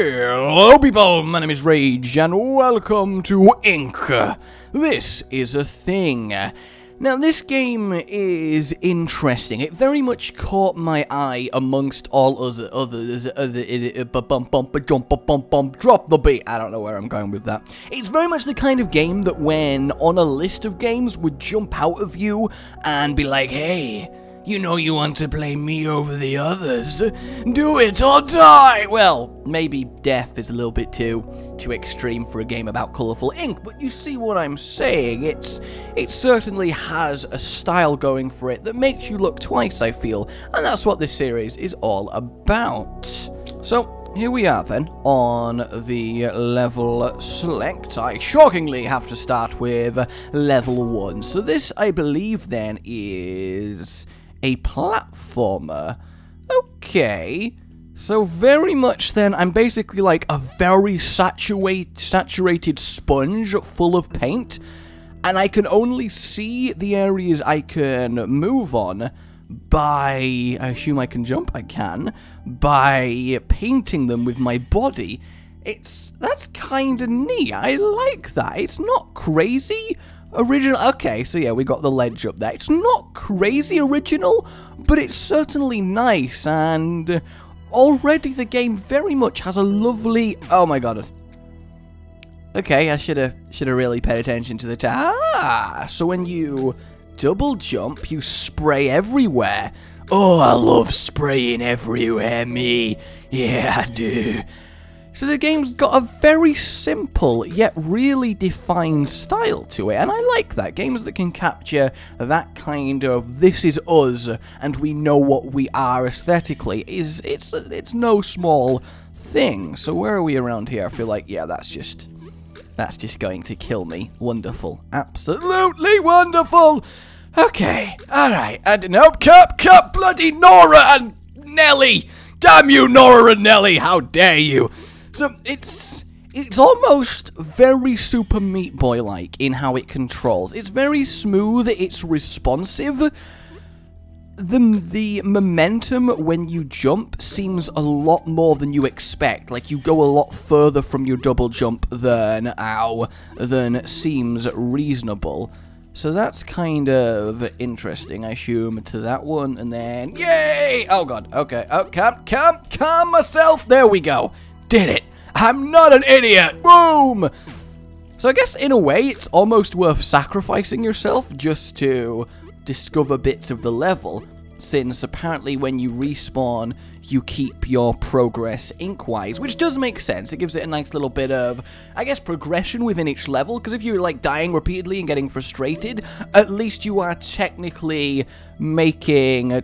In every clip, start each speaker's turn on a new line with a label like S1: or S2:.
S1: Hello people, my name is Rage and welcome to Ink. This is a thing. Now this game is interesting. It very much caught my eye amongst all others. Drop the beat. I don't know where I'm going with that. It's very much the kind of game that when on a list of games would jump out of you and be like, hey, you know you want to play me over the others. Do it or die! Well, maybe death is a little bit too extreme for a game about colourful ink, but you see what I'm saying. It certainly has a style going for it that makes you look twice, I feel, and that's what this series is all about. So, here we are then, on the level select. I shockingly have to start with level 1. So this, I believe then, is a platformer. Okay, so very much then, I'm basically like a very saturated sponge full of paint, and I can only see the areas I can move on by, I assume I can jump? I can, by painting them with my body. That's kinda neat, I like that. It's not crazy original. Okay, so yeah, we got the ledge up there. It's not crazy original, but it's certainly nice, and already the game very much has a lovely, oh my god. Okay, I should have really paid attention to the so when you double jump, you spray everywhere. Oh, I love spraying everywhere, me. Yeah, I do. So the game's got a very simple, yet really defined style to it, and I like that. Games that can capture that kind of, this is us, and we know what we are aesthetically, it's no small thing. So where are we around here? I feel like, yeah, that's just going to kill me. Wonderful. Absolutely wonderful! Okay, alright, and nope, cut, bloody Nora and Nelly! Damn you, Nora and Nelly, how dare you! So, it's almost very Super Meat Boy-like in how it controls. It's very smooth, it's responsive. The momentum when you jump seems a lot more than you expect. Like, you go a lot further from your double jump than seems reasonable. So that's kind of interesting. I assume to that one, and then, yay! Oh god, okay, oh, calm myself, there we go. Did it! I'm not an idiot! Boom! So I guess in a way it's almost worth sacrificing yourself just to discover bits of the level, since apparently when you respawn you keep your progress ink-wise, which does make sense. It gives it a nice little bit of, I guess, progression within each level, because if you're like dying repeatedly and getting frustrated, at least you are technically making a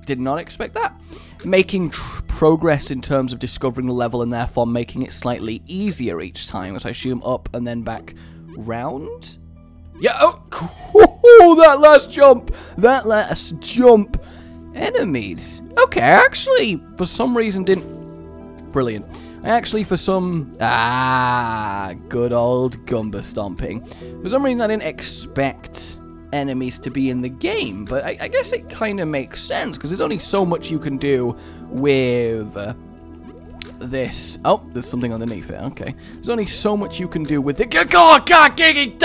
S1: did not expect that. Making progress in terms of discovering the level and therefore making it slightly easier each time, as I assume up and then back round. Yeah, oh, that last jump, enemies. Okay, I actually, for some reason didn't, brilliant. I actually, for some, good old Gumba stomping. For some reason I didn't expect enemies to be in the game, but I guess it kind of makes sense, because there's only so much you can do with this. Oh, there's something underneath it, okay. There's only so much you can do with it. Oh, God, damn it!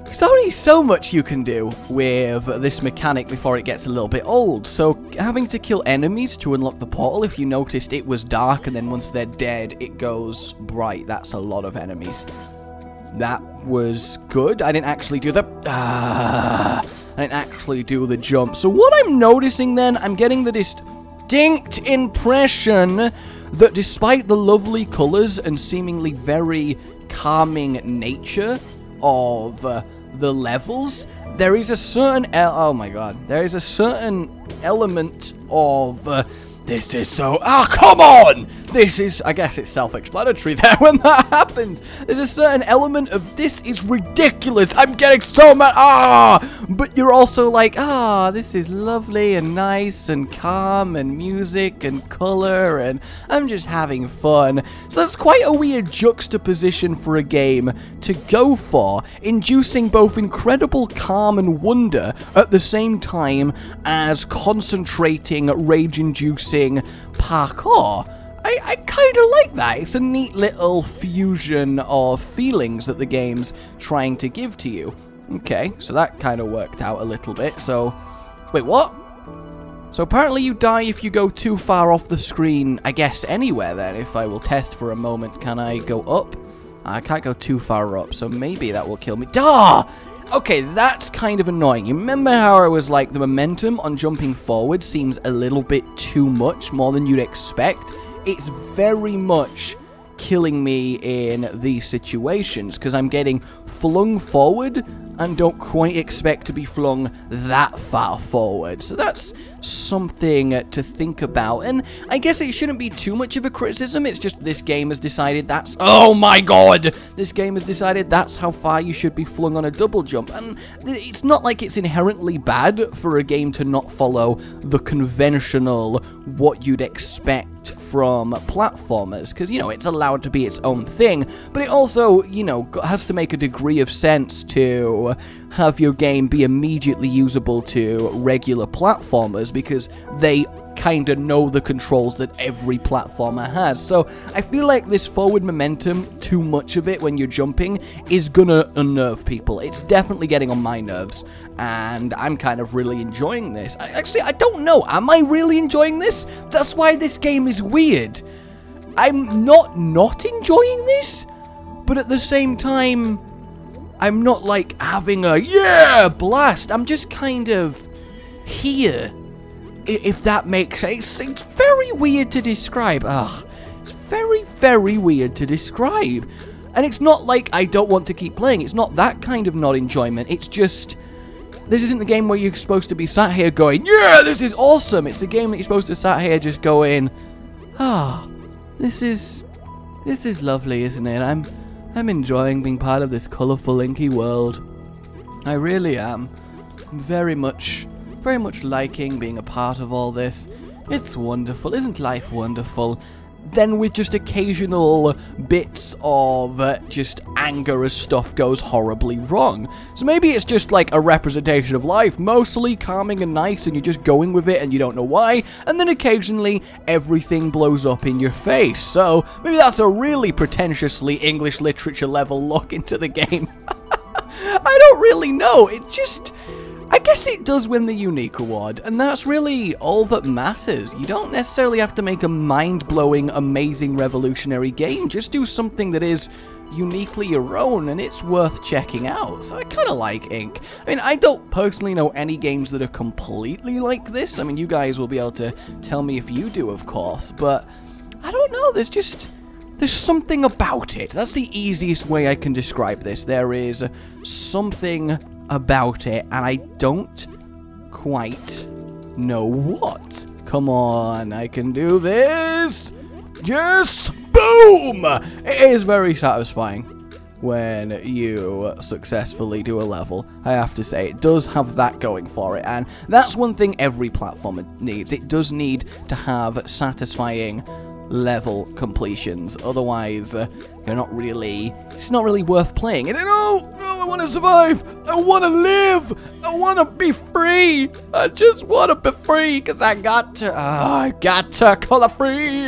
S1: There's only so much you can do with this mechanic before it gets a little bit old, so having to kill enemies to unlock the portal, if you noticed, it was dark, and then once they're dead, it goes bright. That's a lot of enemies. That was good. I didn't actually do the... I didn't actually do the jump. So what I'm noticing then, I'm getting the distinct impression that despite the lovely colours and seemingly very calming nature of the levels, there is a certain... oh my god. There is a certain element of... this is so... ah, come on! This is... I guess it's self-explanatory there when that happens. There's a certain element of, this is ridiculous. I'm getting so mad. But you're also like, this is lovely and nice and calm and music and color and I'm just having fun. So that's quite a weird juxtaposition for a game to go for, inducing both incredible calm and wonder at the same time as concentrating, rage-inducing parkour. I I kind of like that. It's a neat little fusion of feelings that the game's trying to give to you. Okay, so that kind of worked out a little bit. So, wait, what? So apparently you die if you go too far off the screen, I guess anywhere then. If I will test for a moment, can I go up? I can't go too far up, so maybe that will kill me. Duh! Okay, that's kind of annoying. You remember how I was like, the momentum on jumping forward seems a little bit too much, more than you'd expect? It's very much killing me in these situations, because I'm getting flung forward and don't quite expect to be flung that far forward. So that's something to think about, and I guess it shouldn't be too much of a criticism. It's just this game has decided that's... Oh my god! This game has decided that's how far you should be flung on a double jump, and it's not like it's inherently bad for a game to not follow the conventional what you'd expect from platformers, because, you know, it's allowed to be its own thing, but it also, you know, has to make a degree of sense to have your game be immediately usable to regular platformers, because they kind of know the controls that every platformer has. So I feel like this forward momentum, too much of it when you're jumping, is gonna unnerve people. It's definitely getting on my nerves, and I'm kind of really enjoying this. Actually, I don't know. Am I really enjoying this? That's why this game is weird. I'm not enjoying this, but at the same time, I'm not like having a yeah blast. I'm just kind of here, if that makes sense. It's very weird to describe. Ugh, it's very, very weird to describe. And it's not like I don't want to keep playing. It's not that kind of not enjoyment. It's just, this isn't the game where you're supposed to be sat here going, yeah, this is awesome. It's a game that you're supposed to sat here just going, ah, this is lovely, isn't it? I'm enjoying being part of this colourful, inky world. I really am. I'm very much liking being a part of all this. It's wonderful. Isn't life wonderful? Then with just occasional bits of just anger as stuff goes horribly wrong. So maybe it's just like a representation of life, mostly calming and nice, and you're just going with it and you don't know why, and then occasionally everything blows up in your face. So maybe that's a really pretentiously English literature level look into the game. I don't really know. It just... I guess it does win the Unique Award, and that's really all that matters. You don't necessarily have to make a mind-blowing, amazing, revolutionary game. Just do something that is uniquely your own, and it's worth checking out. So I kind of like Ink. I mean, I don't personally know any games that are completely like this. I mean, you guys will be able to tell me if you do, of course, but I don't know. There's something about it. That's the easiest way I can describe this. There is something about it, and I don't quite know what. Come on, I can do this. Yes, boom! It is very satisfying when you successfully do a level. I have to say, it does have that going for it, and that's one thing every platformer needs. It does need to have satisfying level completions, otherwise you're not really, it's not really worth playing. And no, I want to survive, I want to live, I want to be free, I just want to be free, because I got to color free.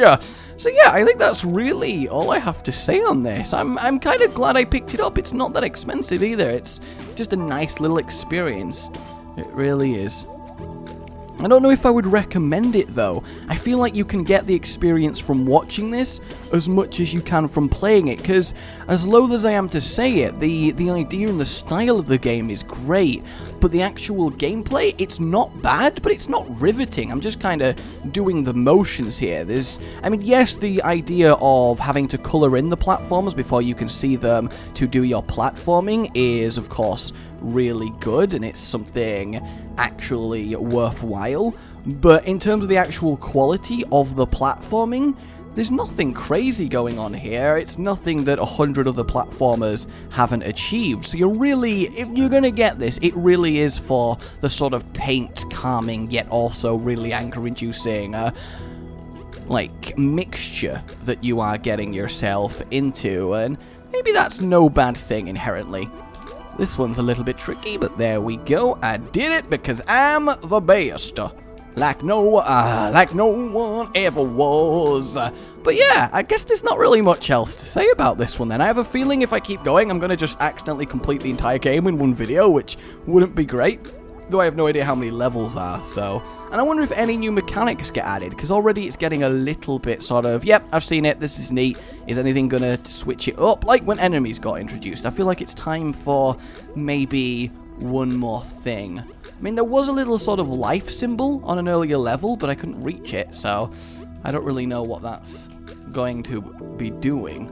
S1: So yeah, I think that's really all I have to say on this. I'm kind of glad I picked it up. It's not that expensive either. It's just a nice little experience. It really is. I don't know if I would recommend it though. I feel like you can get the experience from watching this as much as you can from playing it, because as loath as I am to say it, the idea and the style of the game is great, but the actual gameplay, it's not bad, but it's not riveting. I'm just kind of doing the motions here. I mean, yes, the idea of having to colour in the platforms before you can see them to do your platforming is, of course, really good, and it's something actually worthwhile, but in terms of the actual quality of the platforming, there's nothing crazy going on here. It's nothing that 100 other platformers haven't achieved. So you're really, if you're gonna get this, it really is for the sort of paint calming yet also really anger-inducing like mixture that you are getting yourself into, and maybe that's no bad thing inherently. This one's a little bit tricky, but there we go. I did it because I'm the best. like no one ever was. But yeah, I guess there's not really much else to say about this one then. I have a feeling if I keep going, I'm going to just accidentally complete the entire game in one video, which wouldn't be great. Though I have no idea how many levels are, so... And I wonder if any new mechanics get added, because already it's getting a little bit sort of, yep, I've seen it, this is neat. Is anything going to switch it up? Like when enemies got introduced. I feel like it's time for maybe one more thing. I mean, there was a little sort of life symbol on an earlier level, but I couldn't reach it, so I don't really know what that's going to be doing.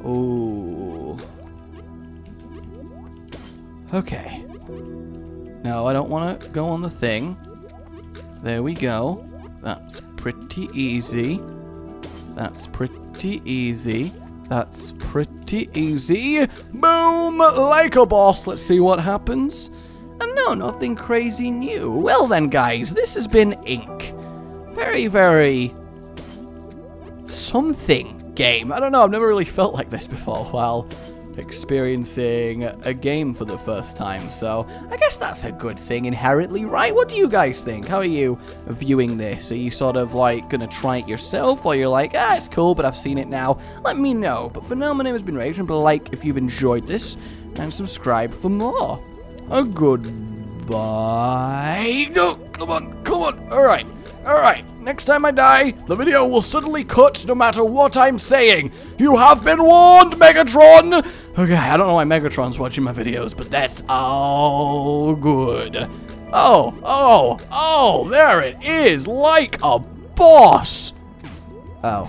S1: Ooh. Okay. No, I don't want to go on the thing. There we go. That's pretty easy. That's pretty easy. That's pretty easy. Boom! Like a boss. Let's see what happens. And no, nothing crazy new. Well then, guys, this has been Ink. Very, very... something game. I don't know, I've never really felt like this before while experiencing a game for the first time, so I guess that's a good thing inherently, right? What do you guys think? How are you viewing this? Are you sort of like gonna try it yourself, or you're like, ah, it's cool, but I've seen it now? Let me know. But for now, my name has been Rage, and like if you've enjoyed this, and subscribe for more. A goodbye. No, come on, alright. Alright, next time I die, the video will suddenly cut no matter what I'm saying. You have been warned, Megatron! Okay, I don't know why Megatron's watching my videos, but that's all good. Oh, there it is, like a boss. Oh.